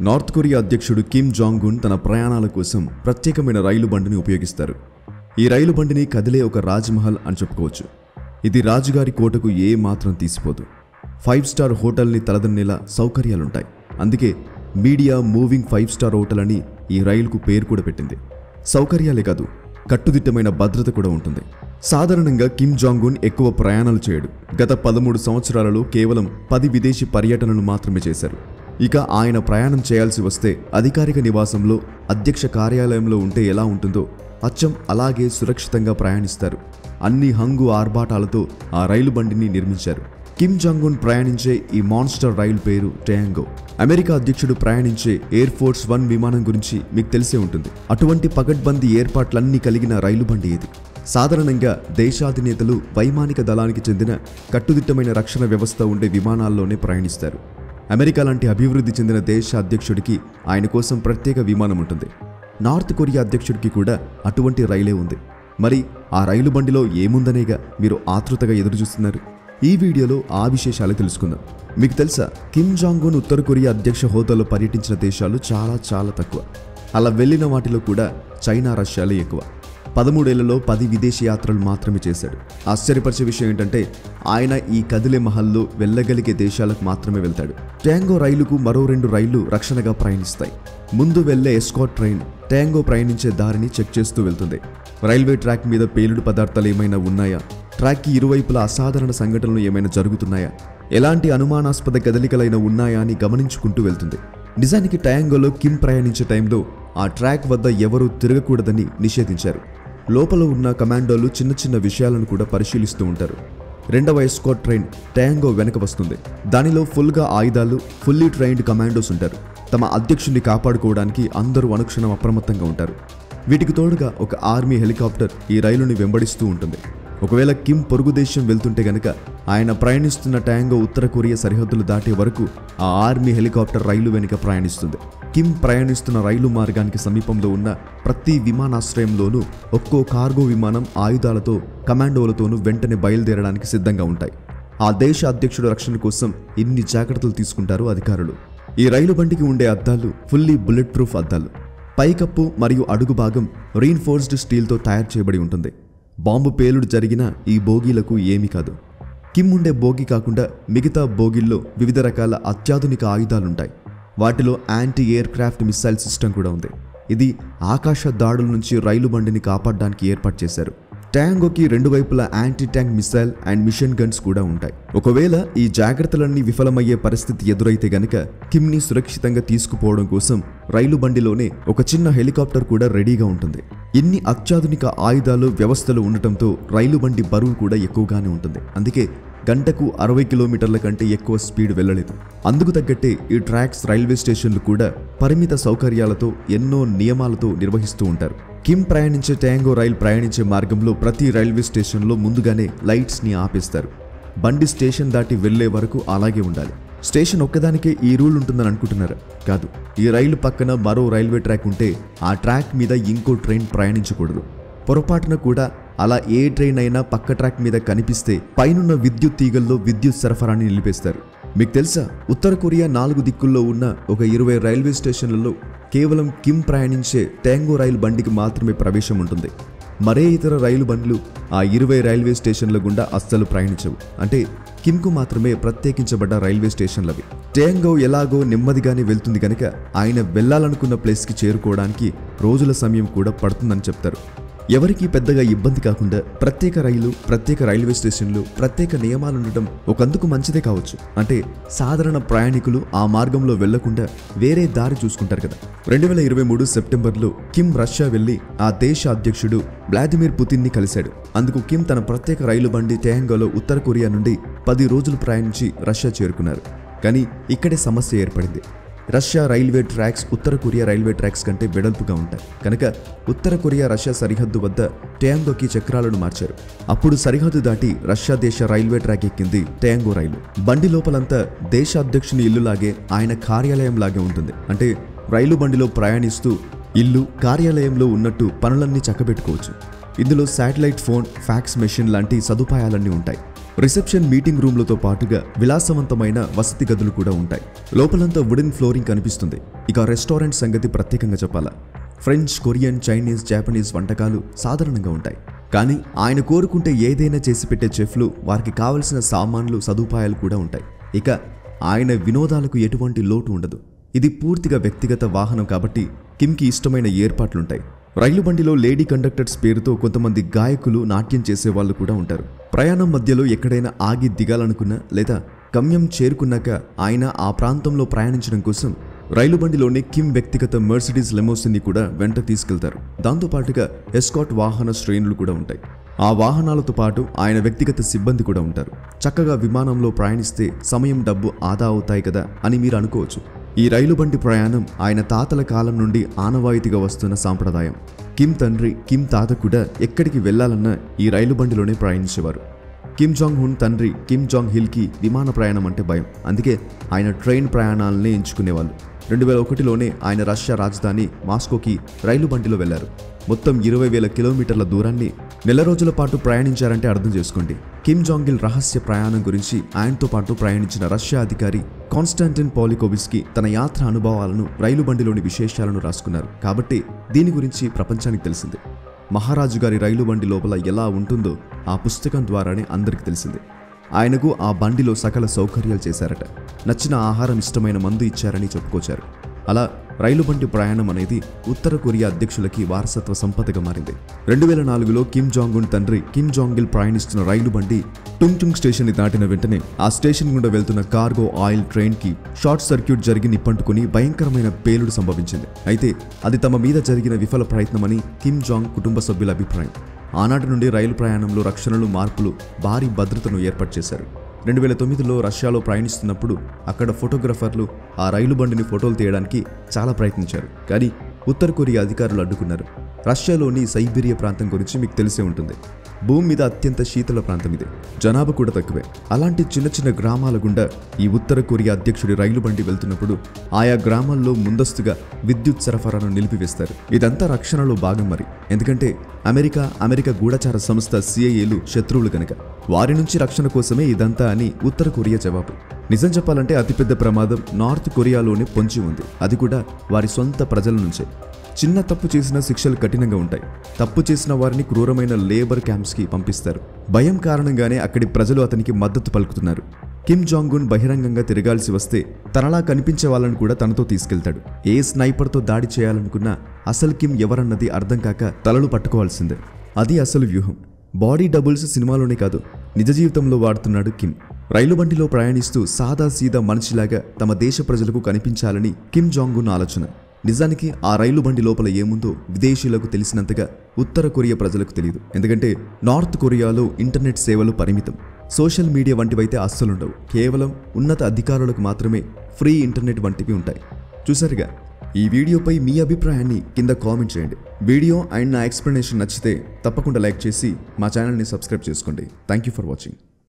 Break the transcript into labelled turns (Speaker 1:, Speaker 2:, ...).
Speaker 1: North Korea అధ్యక్షుడు Kim Jong Un తన ప్రయాణాల కోసం ప్రత్యేకమైన రైలు బండిని ఉపయోగిస్తారు. ఈ రైలు బండిని కదిలే ఒక రాజ్మహల్ అని చెప్పుకోవచ్చు. ఇది రాజుగారి కోటకు ఏ మాత్రం తీసిపోదు. 5 స్టార్ హోటల్ని తలదన్నేలా సౌకర్యాలుంటాయి. అందుకే మీడియా మూవింగ్ 5 స్టార్ హోటల్ అని ఈ రైలుకు పేరు కూడా పెట్టింది. సౌకర్యాలే కాదు, కట్టుదిట్టమైన భద్రత కూడా ఉంటుంది. సాధారణంగా కిమ్ జాంగ్ ఉన్ ఎక్కువ ప్రయాణాలు చేయడు. గత 13 సంవత్సరాలలో కేవలం 10 విదేశీ పర్యటనలు మాత్రమే చేశారు. ఇక ఆయన ప్రయాణం చేయాల్సి వస్తే అధికారిక నివాసంలో అధ్యక్ష కార్యాలయంలో ఉంటే ఎలా ఉంటుందో అచ్చం అలాగే సురక్షితంగా ప్రయాణిస్తారు. అన్ని హంగు ఆర్భాటాలతో ఆ రైలు బండిని నిర్మించారు. కిమ్ జాంగ్ ఉన్ ప్రయాణించే ఈ మాన్స్టర్ రైలు పేరు టాంగో. అమెరికా అధ్యక్షుడు ప్రయాణించే ఎయిర్ ఫోర్స్ 1 విమానం గురించి మీకు తెలిసే ఉంటుంది. అటువంటి పకడ్బందీ ఏర్పాట్లన్నీ కలిగిన రైలు బండి ఇది. సాధారణంగా దేశాధినేతలు వైమానిక దళానికి చెందిన కట్టుదిట్టమైన రక్షణ వ్యవస్థ ఉండే విమానాల్లోనే ప్రయాణిస్తారు. అమెరికా లాంటి అభివృద్ధి చెందిన దేశ అధ్యక్షుడికి ఆయన కోసం ప్రత్యేక విమానం ఉంటుంది. నార్త్ కొరియా అధ్యక్షుడికి కూడా అటువంటి రైలే ఉంది. మరి ఆ రైలు బండిలో ఏముందనేగా మీరు ఆతృతగా ఎదురుచూస్తున్నారు. ఈ వీడియోలో ఆ విశేషాలు తెలుసుకుందాం. మీకు తెలుసా, కిమ్ జాంగ్ ఉన్ ఉత్తర కొరియా అధ్యక్ష హోదాలో పర్యటించిన దేశాలు చాలా తక్కువ. అలా వెళ్ళిన వాటిలో కూడా చైనా, రష్యాలే ఎక్కువ. 13 ఏళ్లలో 10 విదేశీ యాత్రలు మాత్రమే చేశాడు. ఆశ్చర్యపరిచే విషయం ఏంటంటే ఆయన ఈ కదిలే మహల్లో వెళ్ళగలిగే దేశాలకు మాత్రమే వెళ్తాడు. టాంగో రైలుకు మరో 2 రైళ్లు రక్షణగా ప్రయాణిస్తాయి. ముందు వెళ్లే ఎస్కార్ట్ ట్రైన్ టాంగో ప్రయాణించే దారిని చెక్ చేస్తూ వెళ్తుంది. రైల్వే ట్రాక్ మీద పేలుడు పదార్థాలు ఏమైనా ఉన్నాయా, ట్రాక్కి ఇరువైపులా అసాధారణ సంఘటనలు ఏమైనా జరుగుతున్నాయా, ఎలాంటి అనుమానాస్పద కదలికలైనా ఉన్నాయా అని గమనించుకుంటూ వెళ్తుంది. నిజానికి టాంగోలో కిమ్ ప్రయాణించే టైంలో ఆ ట్రాక్ వద్ద ఎవరూ తిరగకూడదని నిషేధించారు. లోపల ఉన్న కమాండోలు చిన్న విషయాలను కూడా పరిశీలిస్తూ ఉంటారు. 2వ ఎస్కార్ట్ ట్రైన్ టాంగో వెనక వస్తుంది. దానిలో ఫుల్గా ఆయుధాలు, ఫుల్లీ ట్రైన్డ్ కమాండోస్ ఉంటారు. తమ అధ్యక్షుడిని కాపాడుకోవడానికి అందరూ అనుక్షణం అప్రమత్తంగా ఉంటారు. వీటికి తోడుగా ఒక ఆర్మీ హెలికాప్టర్ ఈ రైలుని వెంబడిస్తూ ఉంటుంది. ఒకవేళ కిమ్ పొరుగు దేశం వెళ్తుంటే గనక ఆయన ప్రయాణిస్తున్న టాంగో ఉత్తర కొరియా సరిహద్దులు దాటే వరకు ఆ ఆర్మీ హెలికాప్టర్ రైలు వెనుక ప్రయాణిస్తుంది. కిమ్ ప్రయాణిస్తున్న రైలు మార్గానికి సమీపంలో ఉన్న ప్రతి విమానాశ్రయంలోనూ ఒక్కో కార్గో విమానం ఆయుధాలతో, కమాండోలతోనూ వెంటనే బయలుదేరడానికి సిద్ధంగా ఉంటాయి. ఆ దేశ అధ్యక్షుడు రక్షణ కోసం ఇన్ని జాగ్రత్తలు తీసుకుంటారు అధికారులు. ఈ రైలు బండికి ఉండే అద్దాలు ఫుల్లీ బుల్లెట్ ప్రూఫ్ అద్దాలు. పైకప్పు మరియు అడుగు భాగం రీన్ఫోర్స్డ్ స్టీల్తో తయారు చేయబడి ఉంటుంది. బాంబు పేలుడు జరిగిన ఈ బోగీలకు ఏమీ కాదు. కిమ్ ఉండే బోగి కాకుండా మిగతా బోగీల్లో వివిధ రకాల అత్యాధునిక ఆయుధాలుంటాయి. వాటిలో anti air craft missile system కూడా ఉంది. ఇది ఆకాశ దాడుల నుంచి రైలు బండిని కాపాడడానికి ఏర్పాటు చేశారు. టాంగోకి 2 వైపులా anti tank missile and machine guns కూడా ఉంటాయి. ఒకవేళ ఈ జాగ్రత్తలన్నీ విఫలమయ్యే పరిస్థితి ఎదురైతే గనక కిమ్ని సురక్షితంగా తీసుకుపోవడం కోసం రైలు బండిలోనే ఒక చిన్న హెలికాప్టర్ కూడా రెడీగా ఉంటుంది. ఇన్ని అత్యాధునిక ఆయుధాలు, వ్యవస్థలు ఉండటంతో రైలు బండి బరువు కూడా ఎక్కువగానే ఉంటుంది. అందుకే గంటకు 60 కిలోమీటర్ల కంటే ఎక్కువ స్పీడ్ వెళ్ళలేదు. అందుకు తగ్గట్టే ఈ ట్రాక్స్, రైల్వే స్టేషన్లు కూడా పరిమిత సౌకర్యాలతో, ఎన్నో నియమాలతో నిర్వహిస్తూ ఉంటారు. కిమ్ ప్రయాణించే టాంగో రైలు ప్రయాణించే మార్గంలో ప్రతి రైల్వే స్టేషన్లో ముందుగానే లైట్స్ని ఆపేస్తారు. బండి స్టేషన్ దాటి వెళ్లే వరకు అలాగే ఉండాలి. స్టేషన్ ఒక్కదానికే ఈ రూల్ ఉంటుందని అనుకుంటున్నారా? కాదు. ఈ రైలు పక్కన మరో రైల్వే ట్రాక్ ఉంటే ఆ ట్రాక్ మీద ఇంకో ట్రైన్ ప్రయాణించకూడదు. పొరపాటున కూడా అలా ఏ ట్రైన్ అయినా పక్క ట్రాక్ మీద కనిపిస్తే పైనున్న విద్యుత్ తీగల్లో విద్యుత్ సరఫరాని నిలిపేస్తారు. మీకు తెలుసా, ఉత్తర కొరియా 4 దిక్కుల్లో ఉన్న ఒక 20 రైల్వే స్టేషన్లలో కేవలం కిమ్ ప్రయాణించే టాంగో రైలు బండికి మాత్రమే ప్రవేశం ఉంటుంది. మరే ఇతర రైలు బండ్లు ఆ 20 రైల్వే స్టేషన్ల గుండా అస్సలు ప్రయాణించవు. అంటే కిమ్కు మాత్రమే ప్రత్యేకించబడ్డ రైల్వే స్టేషన్లవి. టాంగో ఎలాగో నెమ్మదిగానే వెళ్తుంది కనుక ఆయన వెళ్లాలనుకున్న ప్లేస్కి చేరుకోవడానికి రోజుల సమయం కూడా పడుతుందని చెప్తారు. ఎవరికీ పెద్దగా ఇబ్బంది కాకుండా ప్రత్యేక రైలు, ప్రత్యేక రైల్వే స్టేషన్లు, ప్రత్యేక నియమాలు ఉండటం ఒకందుకు మంచిదే కావచ్చు. అంటే సాధారణ ప్రయాణికులు ఆ మార్గంలో వెళ్లకుండా వేరే దారి చూసుకుంటారు కదా. 2023 సెప్టెంబర్లో కిమ్ రష్యా వెళ్లి ఆ దేశ అధ్యక్షుడు వ్లాదిమిర్ పుతిన్ని కలిశాడు. అందుకు కిమ్ తన ప్రత్యేక రైలు బండి టాంగోలో ఉత్తర కొరియా నుండి 10 రోజులు ప్రయాణించి రష్యా చేరుకున్నారు. కానీ ఇక్కడే సమస్య ఏర్పడింది. రష్యా రైల్వే ట్రాక్స్ ఉత్తర కొరియా రైల్వే ట్రాక్స్ కంటే వెడల్పుగా ఉంటాయి కనుక ఉత్తర కొరియా రష్యా సరిహద్దు వద్ద టాంగోకి చక్రాలను మార్చారు. అప్పుడు సరిహద్దు దాటి రష్యా దేశ రైల్వే ట్రాక్ ఎక్కింది టాంగో రైలు. బండి లోపలంతా దేశ అధ్యక్షుని ఇల్లులాగే, ఆయన కార్యాలయం లాగే ఉంటుంది. అంటే రైలు బండిలో ప్రయాణిస్తూ ఇల్లు, కార్యాలయంలో ఉన్నట్టు పనులన్నీ చక్కబెట్టుకోవచ్చు. ఇందులో శాటిలైట్ ఫోన్, ఫ్యాక్స్ మెషిన్ లాంటి సదుపాయాలన్నీ ఉంటాయి. రిసెప్షన్ మీటింగ్ రూమ్లతో పాటుగా విలాసవంతమైన వసతి గదులు కూడా ఉంటాయి. లోపలంతా వుడెన్ ఫ్లోరింగ్ కనిపిస్తుంది. ఇక రెస్టారెంట్ సంగతి ప్రత్యేకంగా చెప్పాలా. ఫ్రెంచ్, కొరియన్, చైనీస్, జాపనీస్ వంటకాలు సాధారణంగా ఉంటాయి. కానీ ఆయన కోరుకుంటే ఏదైనా చేసి పెట్టే చెఫ్లు, వారికి కావలసిన సామాన్లు, సదుపాయాలు కూడా ఉంటాయి. ఇక ఆయన వినోదాలకు ఎటువంటి లోటు ఉండదు. ఇది పూర్తిగా వ్యక్తిగత వాహనం కాబట్టి కిమ్కి ఇష్టమైన ఏర్పాట్లుంటాయి. రైలు బండిలో లేడీ కండక్టర్స్ పేరుతో కొంతమంది గాయకులు, నాట్యం చేసేవాళ్ళు కూడా ఉంటారు. ప్రయాణం మధ్యలో ఎక్కడైనా ఆగి దిగాలనుకున్నా లేదా గమ్యం చేరుకున్నాక ఆయన ఆ ప్రాంతంలో ప్రయాణించడం కోసం రైలు బండిలోనే కిమ్ వ్యక్తిగత మెర్సిడీస్ లెమోసిన్ని కూడా వెంట తీసుకెళ్తారు. దాంతోపాటుగా ఎస్కాట్ వాహన శ్రేణులు కూడా ఉంటాయి. ఆ వాహనాలతో పాటు ఆయన వ్యక్తిగత సిబ్బంది కూడా ఉంటారు. చక్కగా విమానంలో ప్రయాణిస్తే సమయం, డబ్బు ఆదా అవుతాయి కదా అని మీరు అనుకోవచ్చు. ఈ రైలు బండి ప్రయాణం ఆయన తాతల కాలం నుండి ఆనవాయితీగా వస్తున్న సాంప్రదాయం. కిమ్ తండ్రి, కిమ్ తాత కూడా ఎక్కడికి వెళ్లాలన్నా ఈ రైలు బండిలోనే ప్రయాణించేవారు. కిమ్ జాంగ్ హున్ తండ్రి కిమ్ జాంగ్ హిల్కి విమాన ప్రయాణం అంటే భయం. అందుకే ఆయన ట్రైన్ ప్రయాణాలనే ఎంచుకునేవాళ్ళు. 2001లోనే ఆయన రష్యా రాజధాని మాస్కోకి రైలు బండిలో వెళ్లారు. మొత్తం 20,000 కిలోమీటర్ల దూరాన్ని నెల రోజుల పాటు ప్రయాణించారంటే అర్థం చేసుకోండి. కిమ్ జాంగ్ ఇల్ రహస్య ప్రయాణం గురించి ఆయనతో పాటు ప్రయాణించిన రష్యా అధికారి కాన్స్టాంటిన్ పాలికోవిస్కి తన యాత్ర అనుభవాలను, రైలు బండిలోని విశేషాలను రాసుకున్నారు. కాబట్టి దీని గురించి ప్రపంచానికి తెలిసింది. మహారాజు గారి రైలు బండి లోపల ఎలా ఉంటుందో ఆ పుస్తకం ద్వారానే అందరికీ తెలిసింది. ఆయనకు ఆ బండిలో సకల సౌకర్యాలు చేశారట. నచ్చిన ఆహారం, ఇష్టమైన మందు ఇచ్చారని చెప్పుకొచ్చారు. అలా రైలు బండి ప్రయాణం అనేది ఉత్తర కొరియా అధ్యక్షులకి వారసత్వ సంపదగా మారింది. 2004లో కిమ్ జాంగ్ ఉన్ తండ్రి కిమ్ జాంగ్ ఇల్ ప్రయాణిస్తున్న రైలు బండి టుంగ్ స్టేషన్ని దాటిన వెంటనే ఆ స్టేషన్ గుండా వెళ్తున్న కార్గో ఆయిల్ ట్రైన్కి షార్ట్ సర్క్యూట్ జరిగి నిప్పంటుకుని భయంకరమైన పేలుడు సంభవించింది. అయితే అది తమ మీద జరిగిన విఫల ప్రయత్నమని కిమ్ జాంగ్ కుటుంబ సభ్యుల అభిప్రాయం. ఆనాటి నుండి రైలు ప్రయాణంలో రక్షణలు, మార్పులు, భారీ భద్రతను ఏర్పాటు చేశారు. 2009లో రష్యాలో ప్రయాణిస్తున్నప్పుడు అక్కడ ఫోటోగ్రఫర్లు ఆ రైలు బండిని ఫోటోలు తీయడానికి చాలా ప్రయత్నించారు. కానీ ఉత్తర కొరియా అధికారులు అడ్డుకున్నారు. రష్యాలోని సైబీరియా ప్రాంతం గురించి మీకు తెలిసే ఉంటుంది. భూమి మీద అత్యంత శీతల ప్రాంతం ఇది. జనాభా కూడా తక్కువే. అలాంటి చిన్న చిన్న గ్రామాల గుండా ఈ ఉత్తర కొరియా అధ్యక్షుడి రైలు బండి వెళ్తున్నప్పుడు ఆయా గ్రామాల్లో ముందస్తుగా విద్యుత్ సరఫరాను నిలిపివేస్తారు. ఇదంతా రక్షణలో భాగం మరి. ఎందుకంటే అమెరికా గూఢచార సంస్థ సిఐఏలు శత్రువులు కనుక వారి నుంచి రక్షణ కోసమే ఇదంతా అని ఉత్తర కొరియా జవాబు. నిజం చెప్పాలంటే అతిపెద్ద ప్రమాదం నార్త్ కొరియాలోనే పొంచి ఉంది. అది కూడా వారి సొంత ప్రజల నుంచే. చిన్న తప్పు చేసిన శిక్షలు కఠినంగా ఉంటాయి. తప్పు చేసిన వారిని క్రూరమైన లేబర్ క్యాంప్స్కి పంపిస్తారు. భయం కారణంగానే అక్కడి ప్రజలు అతనికి మద్దతు పలుకుతున్నారు. కిమ్ జాంగ్ ఉన్ బహిరంగంగా తిరగాల్సి వస్తే తనలా కనిపించే వాళ్ళని కూడా తనతో తీసుకెళ్తాడు. ఏ స్నైపర్తో దాడి చేయాలనుకున్నా అసలు కిమ్ ఎవరన్నది అర్థం కాక తలలు పట్టుకోవాల్సిందే. అది అసలు వ్యూహం. బాడీ డబుల్స్ సినిమాలోనే కాదు, నిజ జీవితంలో వాడుతున్నాడు కిమ్. రైలు బండిలో ప్రయాణిస్తూ సాదా సీదా మనిషిలాగా తమ దేశ ప్రజలకు కనిపించాలని కిమ్ జాంగ్ ఉన్ ఆలోచన. నిజానికి ఆ రైలు బండి లోపల ఏముందో విదేశీయులకు తెలిసినంతగా ఉత్తర కొరియా ప్రజలకు తెలియదు. ఎందుకంటే నార్త్ కొరియాలో ఇంటర్నెట్ సేవలు పరిమితం. సోషల్ మీడియా వంటివైతే అస్సలుండవు. కేవలం ఉన్నత అధికారులకు మాత్రమే ఫ్రీ ఇంటర్నెట్ వంటివి ఉంటాయి. చూసారుగా, ఈ వీడియోపై మీ అభిప్రాయాన్ని కింద కామెంట్ చేయండి. వీడియో అండ్ నా ఎక్స్ప్లెనేషన్ నచ్చితే తప్పకుండా లైక్ చేసి మా ఛానల్ని సబ్స్క్రైబ్ చేసుకోండి. Thank you for watching.